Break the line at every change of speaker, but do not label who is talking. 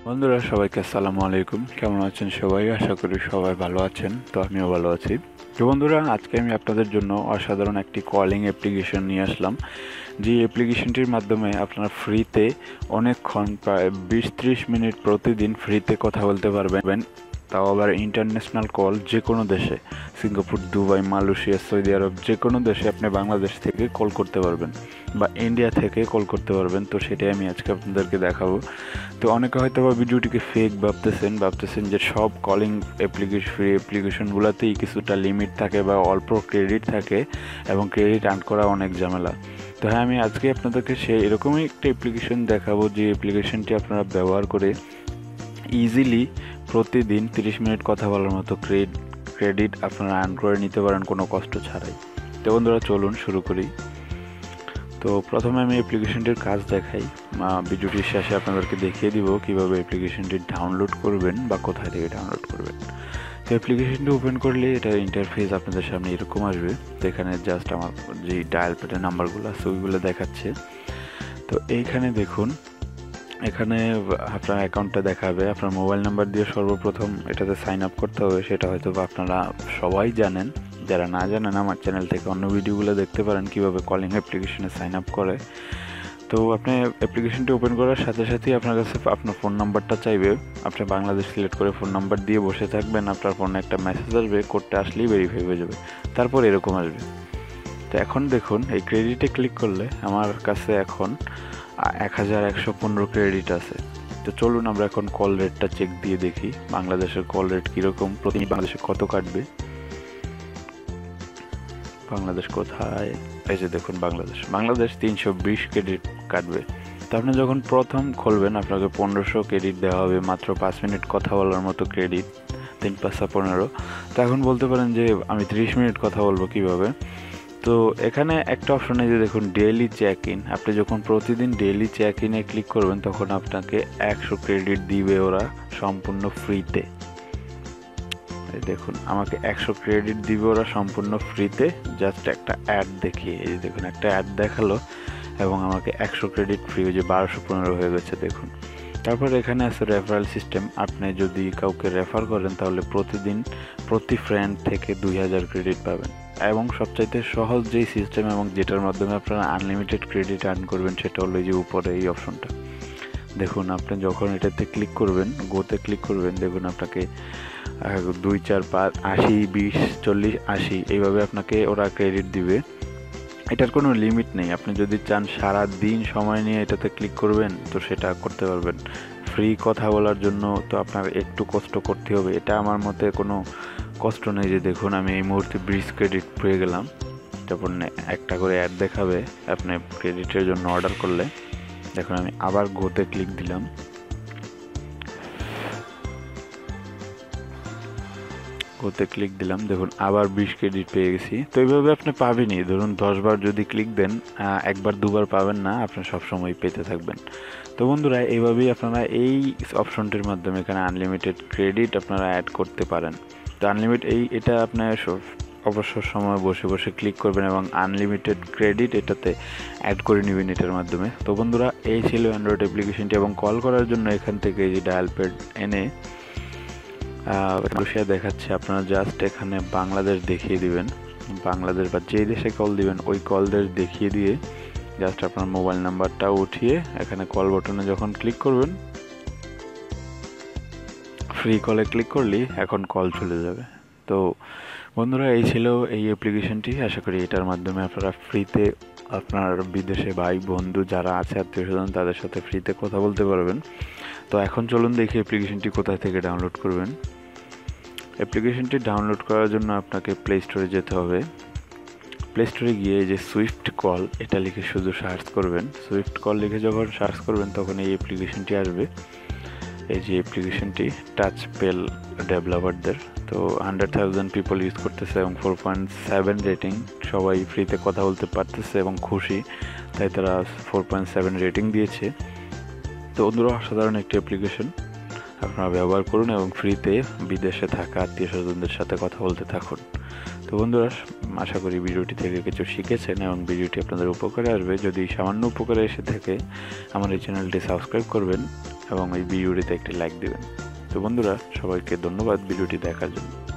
বন্ধুরা সবাইকে আসসালামু আলাইকুম। কেমন আছেন সবাই? আশা করি সবাই ভালো আছেন। তো আমিও ভালো আছি। তো বন্ধুরা, আজকে আমি আপনাদের জন্য অসাধারণ একটি কলিং অ্যাপ্লিকেশন নিয়ে আসলাম। যে অ্যাপ্লিকেশনটির মাধ্যমে আপনারা ফ্রিতে অনেকক্ষণ, প্রায় 20-30 মিনিট প্রতিদিন ফ্রিতে কথা বলতে পারবেন। তাও আবার ইন্টারন্যাশনাল কল, যে কোনো দেশে, সিঙ্গাপুর, দুবাই, মালয়েশিয়া, সৌদি আরব, যে কোনো দেশে আপনি বাংলাদেশ থেকে কল করতে পারবেন বা ইন্ডিয়া থেকে কল করতে পারবেন। তো সেটাই আমি আজকে আপনাদেরকে দেখাবো। তো অনেকে হয়তো বা ভিডিওটিকে ফেক ভাবতেছেন যে সব কলিং ফ্রি অ্যাপ্লিকেশনগুলোতেই কিছুটা লিমিট থাকে বা অল্প ক্রেডিট থাকে এবং ক্রেডিট আর্ন করা অনেক ঝামেলা। তো হ্যাঁ, আমি আজকে আপনাদেরকে এরকমই একটা অ্যাপ্লিকেশন দেখাবো, যে অ্যাপ্লিকেশনটি আপনারা ব্যবহার করে ইজিলি প্রতিদিন 30 মিনিট কথা বলার মতো ক্রেডিট আপনারা আর্ন করে নিতে পারেন কোনো কষ্ট ছাড়াই। তো বন্ধুরা, চলুন শুরু করি। তো প্রথমে আমি অ্যাপ্লিকেশনটির কাজ দেখাই। ভিডিওটির শেষে আপনাদেরকে দেখিয়ে দিব কিভাবে অ্যাপ্লিকেশনটি ডাউনলোড করবেন বা কোথায় থেকে ডাউনলোড করবেন। তো অ্যাপ্লিকেশনটি ওপেন করলে এটার ইন্টারফেস আপনাদের সামনে এরকম আসবে। তো এখানে জাস্ট আমার যে ডায়াল প্যাডের নাম্বারগুলো আছে ওইগুলো দেখাচ্ছে। তো এইখানে দেখুন, এখানে আপনার অ্যাকাউন্টটা দেখাবে। আপনার মোবাইল নাম্বার দিয়ে সর্বপ্রথম এটাতে সাইন আপ করতে হবে। সেটা হয়তো আপনারা সবাই জানেন। যারা না জানেন, আমার চ্যানেল থেকে অন্য ভিডিওগুলো দেখতে পারেন কীভাবে কলিং অ্যাপ্লিকেশনে সাইন আপ করে। তো আপনি অ্যাপ্লিকেশনটি ওপেন করার সাথে সাথেই আপনার কাছে আপনার ফোন নাম্বারটা চাইবে। আপনি বাংলাদেশ সিলেক্ট করে ফোন নাম্বার দিয়ে বসে থাকবেন। আপনার ফোনে একটা মেসেজ আসবে, কোডটা আসলেই ভেরিফাই হয়ে যাবে। তারপর এরকম আসবে। তো এখন দেখুন, এই ক্রেডিটে ক্লিক করলে আমার কাছে এখন 1115 ক্রেডিট আছে। তো চলুন আমরা এখন কল রেটটা চেক দিয়ে দেখি বাংলাদেশের কল রেট কীরকম, প্রতি বাংলাদেশে কত কাটবে। বাংলাদেশ কোথায়? এই যে দেখুন, বাংলাদেশ 320 ক্রেডিট কাটবে। তো আপনি যখন প্রথম খুলবেন আপনাকে 1500 ক্রেডিট দেওয়া হবে, মাত্র 5 মিনিট কথা বলার মতো ক্রেডিট, 3×5=15। তো এখন বলতে পারেন যে আমি 30 মিনিট কথা বলবো কিভাবে। তো এখানে একটা অপশন আছে, দেখুন, ডেইলি চেক ইন। আপনি যখন প্রতিদিন ডেইলি চেক ইনে ক্লিক করবেন তখন আপনাকে 100 ক্রেডিট দিবে ওরা সম্পূর্ণ ফ্রিতে। দেখুন, আমাকে 100 ক্রেডিট দিবে ওরা সম্পূর্ণ ফ্রিতে, জাস্ট একটা অ্যাড দেখিয়ে। এই দেখুন, একটা অ্যাড দেখালো এবং আমাকে 100 ক্রেডিট ফ্রি, যে 1215 হয়ে গেছে দেখুন। তারপর এখানে আছে রেফারেল সিস্টেম। আপনি যদি কাউকে রেফার করেন তাহলে প্রতিদিন প্রতি ফ্রেন্ড থেকে 2000 ক্রেডিট পাবেন। এবং সবচাইতে সহজ যেই সিস্টেম এবং যেটার মাধ্যমে আপনারা আনলিমিটেড ক্রেডিট আর্ন করবেন সেটা হলো যে উপরে এই অপশনটা দেখুন। আপনি যখন এটাতে ক্লিক করবেন, গোতে ক্লিক করবেন, দেখুন আপনাকে 2, 4, 5, 80, 20, 40, 80 এইভাবে আপনাকে ওরা ক্রেডিট দিবে। এটার কোনো লিমিট নেই। আপনি যদি চান সারা দিন সময় নিয়ে এটাতে ক্লিক করবেন তো সেটা করতে পারবেন। ফ্রি কথা বলার জন্য তো আপনার একটু কষ্ট করতে হবে। এটা আমার মতে কোনো কষ্ট নেই। যে দেখুন, আমি এই মুহূর্তে 20 ক্রেডিট পেয়ে গেলাম। তারপর একটা করে অ্যাড দেখাবে আপনি ক্রেডিটের জন্য অর্ডার করলে। দেখুন, আমি আবার গোতে ক্লিক দিলাম। দেখুন আবার 20 ক্রেডিট পেয়ে গেছি। তো এইভাবে আপনি পাবেনই। ধরুন 10 বার যদি ক্লিক দেন, একবার দুবার পাবেন না, আপনি সবসময় পেতে থাকবেন। তো বন্ধুরা, এইভাবেই আপনারা এই অপশনটির মাধ্যমে এখানে আনলিমিটেড ক্রেডিট আপনারা অ্যাড করতে পারেন। তো এটা আপনার অবসর সময় বসে বসে ক্লিক করবেন এবং আনলিমিটেড ক্রেডিট এটাতে অ্যাড করে নেবেন এটার মাধ্যমে। তো বন্ধুরা, এই ছিল অ্যান্ড্রয়েড অ্যাপ্লিকেশনটি। এবং কল করার জন্য এখান থেকে এই যে ডায়াল প্যাড এনে রুশিয়া দেখাচ্ছে, আপনারা জাস্ট এখানে বাংলাদেশ দেখিয়ে দিবেন। বাংলাদেশ বা যেই দেশে কল দিবেন ওই কল দেশ দেখিয়ে দিয়ে জাস্ট আপনার মোবাইল নাম্বারটা উঠিয়ে এখানে কল বাটনে যখন ক্লিক করবেন, ফ্রি কলে ক্লিক করলেই এখন কল চলে যাবে। তো বন্ধুরা, এই ছিল এই অ্যাপ্লিকেশনটি। আশা করি এটার মাধ্যমে আপনারা ফ্রিতে আপনার বিদেশে ভাই বন্ধু যারা আছে, আত্মীয় স্বজন, তাদের সাথে ফ্রিতে কথা বলতে পারবেন। তো এখন চলুন দেখি অ্যাপ্লিকেশনটি কোথায় থেকে ডাউনলোড করবেন। অ্যাপ্লিকেশনটি ডাউনলোড করার জন্য আপনাকে প্লে স্টোরে যেতে হবে। প্লে স্টোরে গিয়ে যে সুইফট কল এটা লিখে শুধু সার্চ করবেন। সুইফট কল লিখে যখন সার্চ করবেন তখন এই অ্যাপ্লিকেশনটি আসবে। এই যে অ্যাপ্লিকেশনটি টাচ পেল ডেভেলপারদের। তো 100,000 পিপল ইউজ করতেছে এবং 4.7 রেটিং। সবাই ফ্রিতে কথা বলতে পারতেছে এবং খুশি, তাই তারা 4.7 রেটিং দিয়েছে। তো বন্ধুরা, অসাধারণ একটি অ্যাপ্লিকেশন, আপনারা ব্যবহার করুন এবং ফ্রিতে বিদেশে থাকা আত্মীয় স্বজনদের সাথে কথা বলতে থাকুন। তো বন্ধুরা, আশা করি ভিডিওটি থেকে কিছু শিখেছেন এবং ভিডিওটি আপনাদের উপকারে আসবে। যদি সামান্য উপকারে এসে থাকে আমার এই চ্যানেলটি সাবস্ক্রাইব করবেন এবং এই ভিডিওটিতে একটি লাইক দেবেন। তো বন্ধুরা, সবাইকে ধন্যবাদ ভিডিওটি দেখার জন্য।